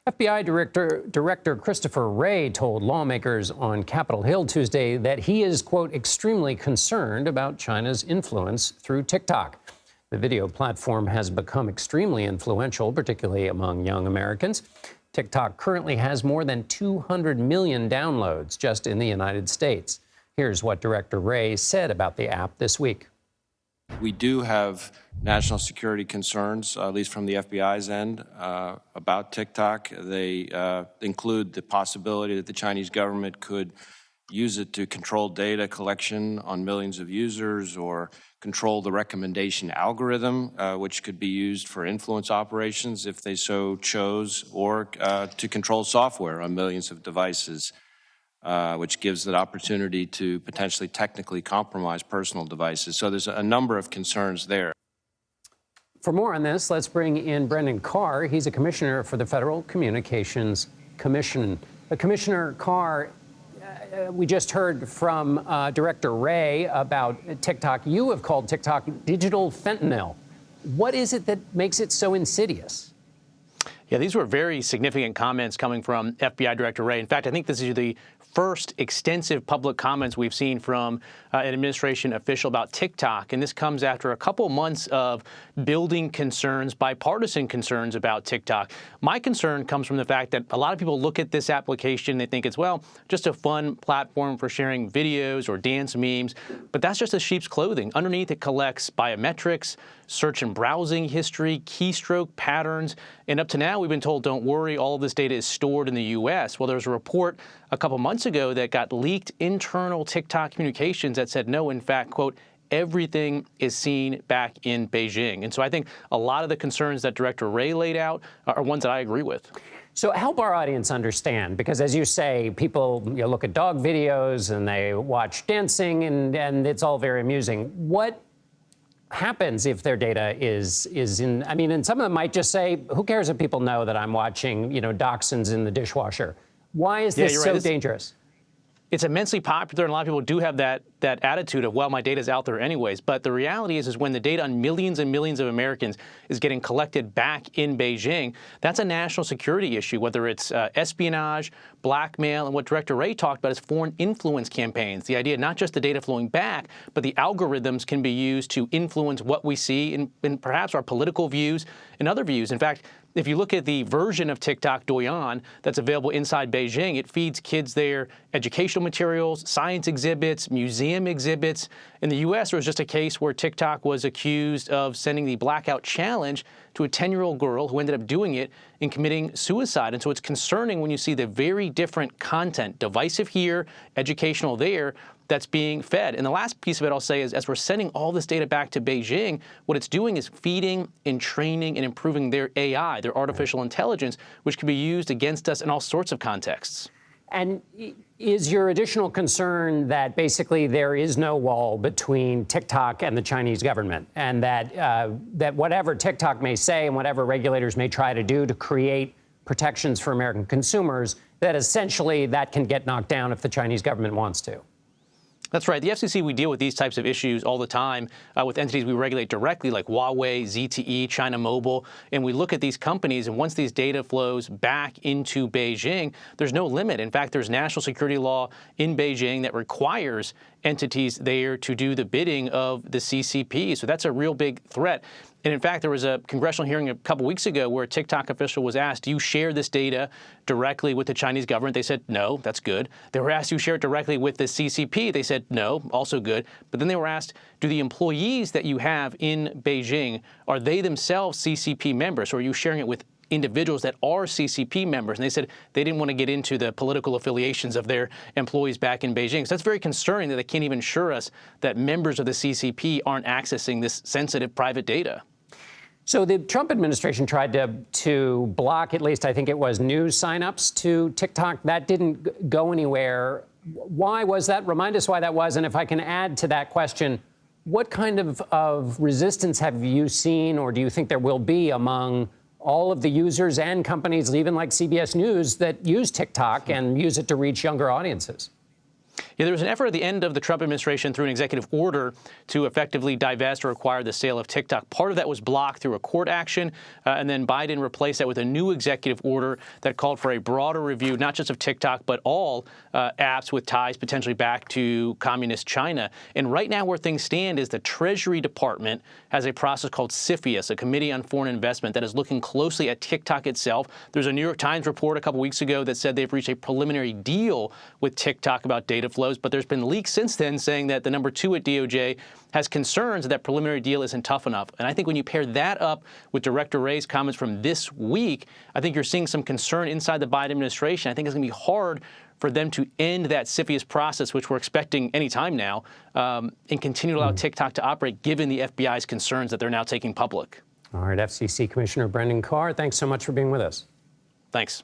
FBI Director Christopher Wray told lawmakers on Capitol Hill Tuesday that he is, quote, extremely concerned about China's influence through TikTok. The video platform has become extremely influential, particularly among young Americans. TikTok currently has more than 200 million downloads just in the United States. Here's what Director Wray said about the app this week. We do have national security concerns, at least from the FBI's end, about TikTok. They include the possibility that the Chinese government could use it to control data collection on millions of users or control the recommendation algorithm, which could be used for influence operations if they so chose, or to control software on millions of devices, which gives the opportunity to potentially technically compromise personal devices. So there's a number of concerns there. For more on this, let's bring in Brendan Carr. He's a commissioner for the Federal Communications Commission. Commissioner Carr, we just heard from Director Wray about TikTok. You have called TikTok digital fentanyl. What is it that makes it so insidious? Yeah, these were very significant comments coming from FBI Director Wray. In fact, I think this is the first extensive public comments we've seen from an administration official about TikTok. And this comes after a couple months of building concerns, bipartisan concerns about TikTok. My concern comes from the fact that a lot of people look at this application, they think it's, well, just a fun platform for sharing videos or dance memes. But that's just a sheep's clothing. Underneath, it collects biometrics, search and browsing history, keystroke patterns. And up to now, we've been told, don't worry, all of this data is stored in the U.S. Well, there's a report a couple months ago that got leaked internal TikTok communications that said, no, in fact, quote, everything is seen back in Beijing. And so I think a lot of the concerns that Director Wray laid out are ones that I agree with. So help our audience understand, because as you say, people look at dog videos and they watch dancing and it's all very amusing. What happens if their data is in, I mean, and some of them might just say, who cares if people know that I'm watching, dachshunds in the dishwasher? Why is this so dangerous? It's immensely popular, and a lot of people do have that attitude of, well, my data's out there anyways. But the reality is when the data on millions and millions of Americans is getting collected back in Beijing, that's a national security issue, whether it's espionage, blackmail, and what Director Wray talked about is foreign influence campaigns. The idea not just the data flowing back, but the algorithms can be used to influence what we see in perhaps our political views and other views. In fact, if you look at the version of TikTok, Douyin, that's available inside Beijing, it feeds kids their educational materials, science exhibits, museum exhibits. In the U.S., there was just a case where TikTok was accused of sending the blackout challenge to a 10-year-old girl who ended up doing it and committing suicide. And so it's concerning when you see the very different content, divisive here, educational there, that's being fed. And the last piece of it I'll say is, as we're sending all this data back to Beijing, what it's doing is feeding and training and improving their AI, their artificial intelligence, which can be used against us in all sorts of contexts. And is your additional concern that basically there is no wall between TikTok and the Chinese government, and that whatever TikTok may say and whatever regulators may try to do to create protections for American consumers, that essentially that can get knocked down if the Chinese government wants to? That's right. The FCC, we deal with these types of issues all the time with entities we regulate directly, like Huawei, ZTE, China Mobile. And we look at these companies, and once these data flows back into Beijing, there's no limit. In fact, there's national security law in Beijing that requires entities there to do the bidding of the CCP. So that's a real big threat. And in fact, there was a congressional hearing a couple weeks ago where a TikTok official was asked, do you share this data directly with the Chinese government? They said, no, that's good. They were asked, do you share it directly with the CCP? They said, no, also good. But then they were asked, do the employees that you have in Beijing, are they themselves CCP members, or are you sharing it with individuals that are CCP members? And they said they didn't want to get into the political affiliations of their employees back in Beijing. So that's very concerning that they can't even assure us that members of the CCP aren't accessing this sensitive private data. So the Trump administration tried to block, at least I think it was, news signups to TikTok. That didn't go anywhere. Why was that? Remind us why that was. And if I can add to that question, what kind of resistance have you seen, or do you think there will be, among all of the users and companies, even like CBS News, that use TikTok and use it to reach younger audiences? Yeah, there was an effort at the end of the Trump administration through an executive order to effectively divest or acquire the sale of TikTok. Part of that was blocked through a court action, and then Biden replaced that with a new executive order that called for a broader review, not just of TikTok, but all apps with ties potentially back to communist China. And right now where things stand is the Treasury Department has a process called CFIUS, a Committee on Foreign Investment, that is looking closely at TikTok itself. There's a New York Times report a couple weeks ago that said they've reached a preliminary deal with TikTok about data flows, but there's been leaks since then saying that the number 2 at DOJ has concerns that that preliminary deal isn't tough enough. And I think when you pair that up with Director Wray's comments from this week, I think you're seeing some concern inside the Biden administration. I think it's going to be hard for them to end that CFIUS process, which we're expecting any time now, and continue to allow TikTok to operate, given the FBI's concerns that they're now taking public. All right, FCC Commissioner Brendan Carr, thanks so much for being with us. Thanks.